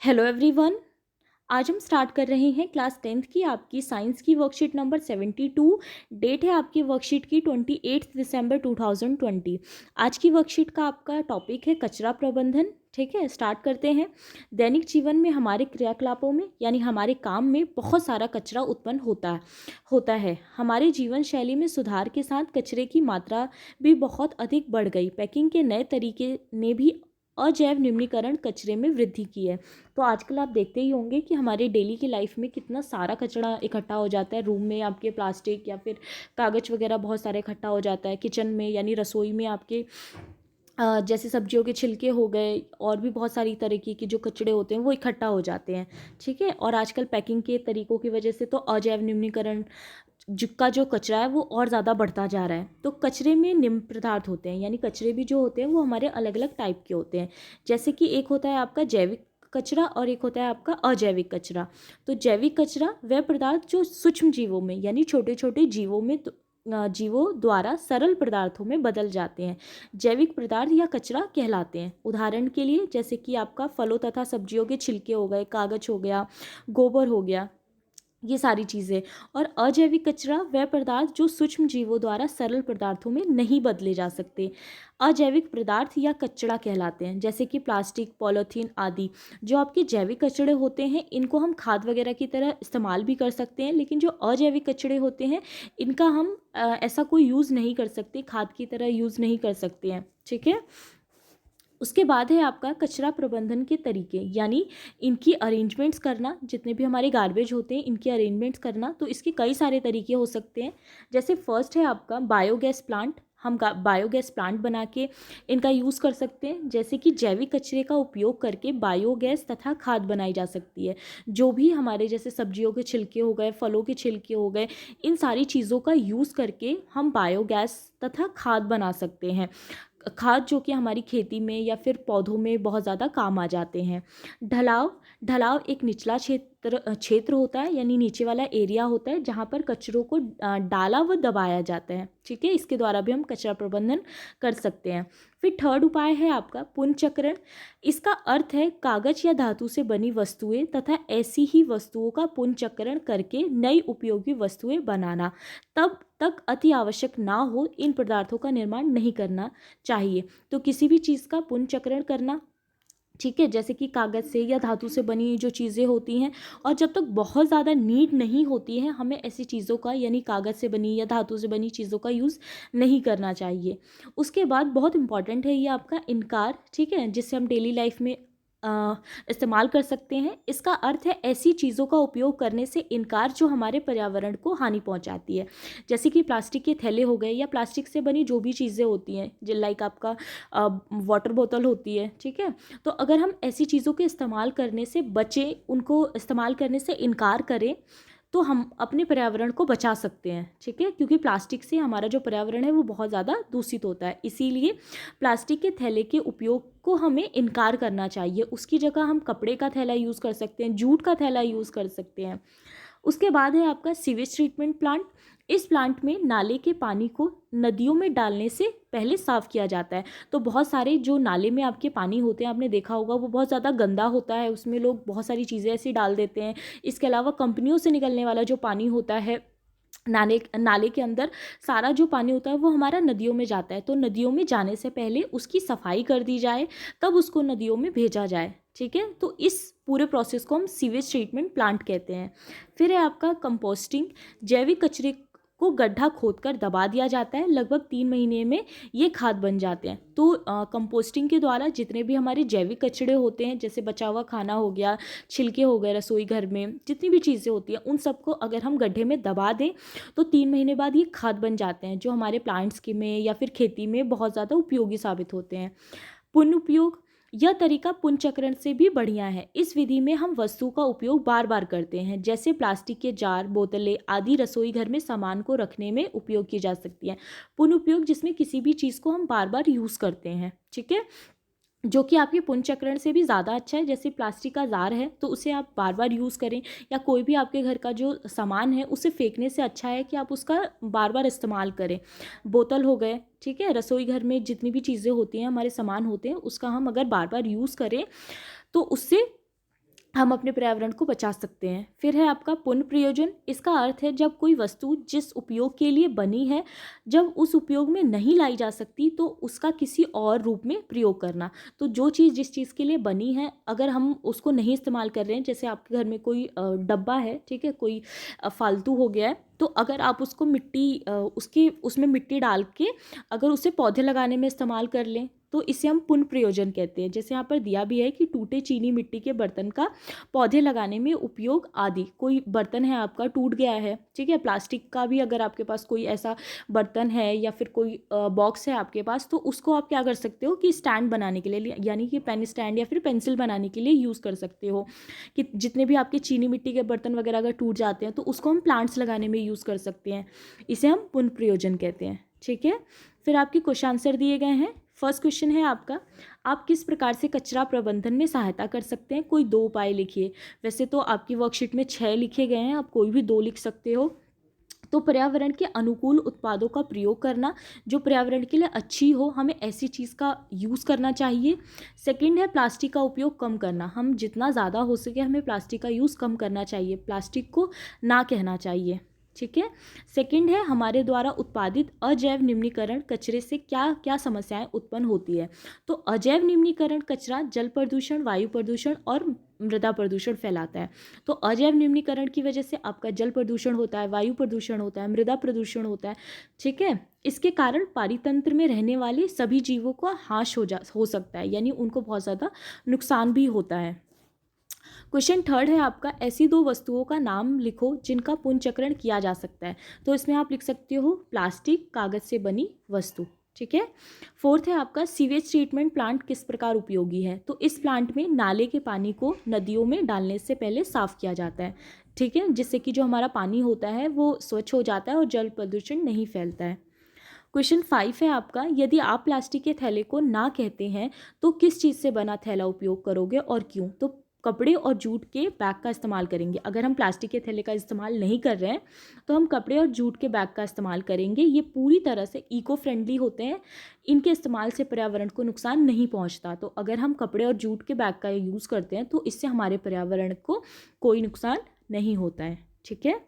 Hello everyone. आज हम start कर रहे हैं क्लास 10th की आपकी साइंस की वर्कशीट नंबर 72। डेट है आपकी वर्कशीट की 28 दिसंबर 2020। आज की वर्कशीट का आपका टॉपिक है कचरा प्रबंधन। ठीक है, स्टार्ट करते हैं। दैनिक जीवन में हमारे क्रियाकलापों में यानी हमारे काम में बहुत सारा कचरा उत्पन्न होता है। हमारे जीवन शैली में सुधार के साथ कचरे की मात्रा भी बहुत अधिक बढ़ गई। पैकिंग के नए तरीके ने भी अजैव निम्नीकरण कचरे में वृद्धि की है। तो आजकल आप देखते ही होंगे कि हमारे डेली की लाइफ में कितना सारा कचरा इकट्ठा हो जाता है। रूम में आपके प्लास्टिक या फिर कागज़ वगैरह बहुत सारे इकट्ठा हो जाता है। किचन में यानी रसोई में आपके जैसे सब्जियों के छिलके हो गए और भी बहुत सारी तरीके के जो कचरे होते हैं वो इकट्ठा हो जाते हैं। ठीक है, और आजकल पैकिंग के तरीकों की वजह से तो अजैव निम्नीकरण का जो कचरा है वो और ज़्यादा बढ़ता जा रहा है। तो कचरे में निम्न पदार्थ होते हैं, यानी कचरे भी जो होते हैं वो हमारे अलग अलग टाइप के होते हैं। जैसे कि एक होता है आपका जैविक कचरा और एक होता है आपका अजैविक कचरा। तो जैविक कचरा वह पदार्थ जो सूक्ष्म जीवों में यानी छोटे छोटे जीवों द्वारा सरल पदार्थों में बदल जाते हैं, जैविक पदार्थ या कचरा कहलाते हैं। उदाहरण के लिए जैसे कि आपका फलों तथा सब्जियों के छिलके हो गए, कागज हो गया, गोबर हो गया, ये सारी चीज़ें। और अजैविक कचरा वह पदार्थ जो सूक्ष्म जीवों द्वारा सरल पदार्थों में नहीं बदले जा सकते, अजैविक पदार्थ या कचरा कहलाते हैं। जैसे कि प्लास्टिक, पॉलीथीन आदि जो आपके जैविक कचरे होते हैं, इनको हम खाद वगैरह की तरह इस्तेमाल भी कर सकते हैं। लेकिन जो अजैविक कचरे होते हैं इनका हम ऐसा कोई यूज़ नहीं कर सकते, खाद की तरह यूज़ नहीं कर सकते हैं। ठीक है, उसके बाद है आपका कचरा प्रबंधन के तरीके, यानी इनकी अरेंजमेंट्स करना। जितने भी हमारे गार्बेज होते हैं इनकी अरेंजमेंट्स करना, तो इसके कई सारे तरीके हो सकते हैं। जैसे फर्स्ट है आपका बायोगैस प्लांट। हम बायोगैस प्लांट बना के इनका यूज़ कर सकते हैं। जैसे कि जैविक कचरे का उपयोग करके बायोगैस तथा खाद बनाई जा सकती है। जो भी हमारे जैसे सब्जियों के छिलके हो गए, फलों के छिलके हो गए, इन सारी चीज़ों का यूज़ करके हम बायोगैस तथा खाद बना सकते हैं। खाद जो कि हमारी खेती में या फिर पौधों में बहुत ज़्यादा काम आ जाते हैं। ढलाव ढलाव एक निचला क्षेत्र होता है, यानी नीचे वाला एरिया होता है जहाँ पर कचरों को डाला व दबाया जाता है। ठीक है, इसके द्वारा भी हम कचरा प्रबंधन कर सकते हैं। फिर थर्ड उपाय है आपका पुनर्चक्रण। इसका अर्थ है कागज या धातु से बनी वस्तुएं तथा ऐसी ही वस्तुओं का पुनर्चक्रण करके नई उपयोगी वस्तुएं बनाना। तब तक अति आवश्यक ना हो इन पदार्थों का निर्माण नहीं करना चाहिए। तो किसी भी चीज़ का पुनर्चक्रण करना, ठीक है, जैसे कि कागज़ से या धातु से बनी जो चीज़ें होती हैं, और जब तक बहुत ज़्यादा नीड नहीं होती है हमें ऐसी चीज़ों का यानी कागज़ से बनी या धातु से बनी चीज़ों का यूज़ नहीं करना चाहिए। उसके बाद बहुत इंपॉर्टेंट है ये आपका इनकार। ठीक है, जिससे हम डेली लाइफ में इस्तेमाल कर सकते हैं। इसका अर्थ है ऐसी चीज़ों का उपयोग करने से इनकार जो हमारे पर्यावरण को हानि पहुंचाती है। जैसे कि प्लास्टिक के थैले हो गए या प्लास्टिक से बनी जो भी चीज़ें होती हैं, जो लाइक आपका वाटर बोतल होती है। ठीक है, तो अगर हम ऐसी चीज़ों के इस्तेमाल करने से बचें, उनको इस्तेमाल करने से इनकार करें, तो हम अपने पर्यावरण को बचा सकते हैं। ठीक है, क्योंकि प्लास्टिक से हमारा जो पर्यावरण है वो बहुत ज़्यादा दूषित होता है। इसीलिए प्लास्टिक के थैले के उपयोग को हमें इनकार करना चाहिए। उसकी जगह हम कपड़े का थैला यूज़ कर सकते हैं, जूट का थैला यूज़ कर सकते हैं। उसके बाद है आपका सीवेज ट्रीटमेंट प्लांट। इस प्लांट में नाले के पानी को नदियों में डालने से पहले साफ़ किया जाता है। तो बहुत सारे जो नाले में आपके पानी होते हैं, आपने देखा होगा, वो बहुत ज़्यादा गंदा होता है, उसमें लोग बहुत सारी चीज़ें ऐसी डाल देते हैं। इसके अलावा कंपनियों से निकलने वाला जो पानी होता है, नाले नाले के अंदर सारा जो पानी होता है वो हमारा नदियों में जाता है। तो नदियों में जाने से पहले उसकी सफाई कर दी जाए, तब उसको नदियों में भेजा जाए। ठीक है, तो इस पूरे प्रोसेस को हम सीवेज ट्रीटमेंट प्लांट कहते हैं। फिर है आपका कंपोस्टिंग। जैविक कचरे को गड्ढा खोदकर दबा दिया जाता है। लगभग 3 महीने में ये खाद बन जाते हैं। तो कंपोस्टिंग के द्वारा जितने भी हमारे जैविक कचरे होते हैं, जैसे बचा हुआ खाना हो गया, छिलके हो गए, रसोई घर में जितनी भी चीज़ें होती हैं, उन सबको अगर हम गड्ढे में दबा दें तो 3 महीने बाद ये खाद बन जाते हैं, जो हमारे प्लांट्स के में या फिर खेती में बहुत ज़्यादा उपयोगी साबित होते हैं। पुनः उपयोग। यह तरीका पुनर्चक्रण से भी बढ़िया है। इस विधि में हम वस्तु का उपयोग बार बार करते हैं, जैसे प्लास्टिक के जार, बोतलें आदि रसोई घर में सामान को रखने में उपयोग की जा सकती हैं। पुनः उपयोग जिसमें किसी भी चीज़ को हम बार बार यूज़ करते हैं। ठीक है, जो कि आपके पुनर्चक्रण से भी ज़्यादा अच्छा है। जैसे प्लास्टिक का जार है तो उसे आप बार बार यूज़ करें, या कोई भी आपके घर का जो सामान है उसे फेंकने से अच्छा है कि आप उसका बार बार इस्तेमाल करें। बोतल हो गए, ठीक है, रसोई घर में जितनी भी चीज़ें होती हैं, हमारे सामान होते हैं, उसका हम अगर बार बार यूज़ करें तो उससे हम अपने पर्यावरण को बचा सकते हैं। फिर है आपका पुनः प्रयोजन। इसका अर्थ है जब कोई वस्तु जिस उपयोग के लिए बनी है, जब उस उपयोग में नहीं लाई जा सकती तो उसका किसी और रूप में प्रयोग करना। तो जो चीज़ जिस चीज़ के लिए बनी है, अगर हम उसको नहीं इस्तेमाल कर रहे हैं, जैसे आपके घर में कोई डब्बा है, ठीक है, कोई फालतू हो गया है, तो अगर आप उसको उसके उसमें मिट्टी डाल के अगर उसे पौधे लगाने में इस्तेमाल कर लें तो इसे हम पुनः प्रयोजन कहते हैं। जैसे यहाँ पर दिया भी है कि टूटे चीनी मिट्टी के बर्तन का पौधे लगाने में उपयोग आदि। कोई बर्तन है आपका टूट गया है, ठीक है, प्लास्टिक का भी अगर आपके पास कोई ऐसा बर्तन है या फिर कोई बॉक्स है आपके पास, तो उसको आप क्या कर सकते हो कि स्टैंड बनाने के लिए, यानी कि पेन स्टैंड या फिर पेंसिल बनाने के लिए यूज़ कर सकते हो। कि जितने भी आपके चीनी मिट्टी के बर्तन वगैरह अगर टूट जाते हैं तो उसको हम प्लांट्स लगाने में यूज़ कर सकते हैं। इसे हम पुनः प्रयोजन कहते हैं, ठीक है। फिर आपके क्वेश्चन आंसर दिए गए हैं। फर्स्ट क्वेश्चन है आपका, आप किस प्रकार से कचरा प्रबंधन में सहायता कर सकते हैं? कोई 2 उपाय लिखिए। वैसे तो आपकी वर्कशीट में 6 लिखे गए हैं, आप कोई भी 2 लिख सकते हो। तो पर्यावरण के अनुकूल उत्पादों का प्रयोग करना, जो पर्यावरण के लिए अच्छी हो, हमें ऐसी चीज़ का यूज़ करना चाहिए। सेकंड है प्लास्टिक का उपयोग कम करना, हम जितना ज़्यादा हो सके हमें प्लास्टिक का यूज़ कम करना चाहिए, प्लास्टिक को ना कहना चाहिए, ठीक है। सेकंड है हमारे द्वारा उत्पादित अजैव निम्नीकरण कचरे से क्या क्या समस्याएं उत्पन्न होती है। तो अजैव निम्नीकरण कचरा जल प्रदूषण, वायु प्रदूषण और मृदा प्रदूषण फैलाता है। तो अजैव निम्नीकरण की वजह से आपका जल प्रदूषण होता है, वायु प्रदूषण होता है, मृदा प्रदूषण होता है, ठीक है। इसके कारण पारितंत्र में रहने वाले सभी जीवों का हाश हो सकता है, यानी उनको बहुत ज़्यादा नुकसान भी होता है। क्वेश्चन थर्ड है आपका, ऐसी 2 वस्तुओं का नाम लिखो जिनका पुनर्चक्रण किया जा सकता है। तो इसमें आप लिख सकते हो प्लास्टिक, कागज से बनी वस्तु, ठीक है। फोर्थ है आपका, सीवेज ट्रीटमेंट प्लांट किस प्रकार उपयोगी है। तो इस प्लांट में नाले के पानी को नदियों में डालने से पहले साफ किया जाता है, ठीक है, जिससे कि जो हमारा पानी होता है वो स्वच्छ हो जाता है और जल प्रदूषण नहीं फैलता है। क्वेश्चन 5 है आपका, यदि आप प्लास्टिक के थैले को ना कहते हैं तो किस चीज़ से बना थैला उपयोग करोगे और क्यों। तो कपड़े और जूट के बैग का इस्तेमाल करेंगे। अगर हम प्लास्टिक के थैले का इस्तेमाल नहीं कर रहे हैं तो हम कपड़े और जूट के बैग का इस्तेमाल करेंगे। ये पूरी तरह से इको फ्रेंडली होते हैं, इनके इस्तेमाल से पर्यावरण को नुकसान नहीं पहुंचता। तो अगर हम कपड़े और जूट के बैग का यूज़ करते हैं तो इससे हमारे पर्यावरण को कोई नुकसान नहीं होता है, ठीक है।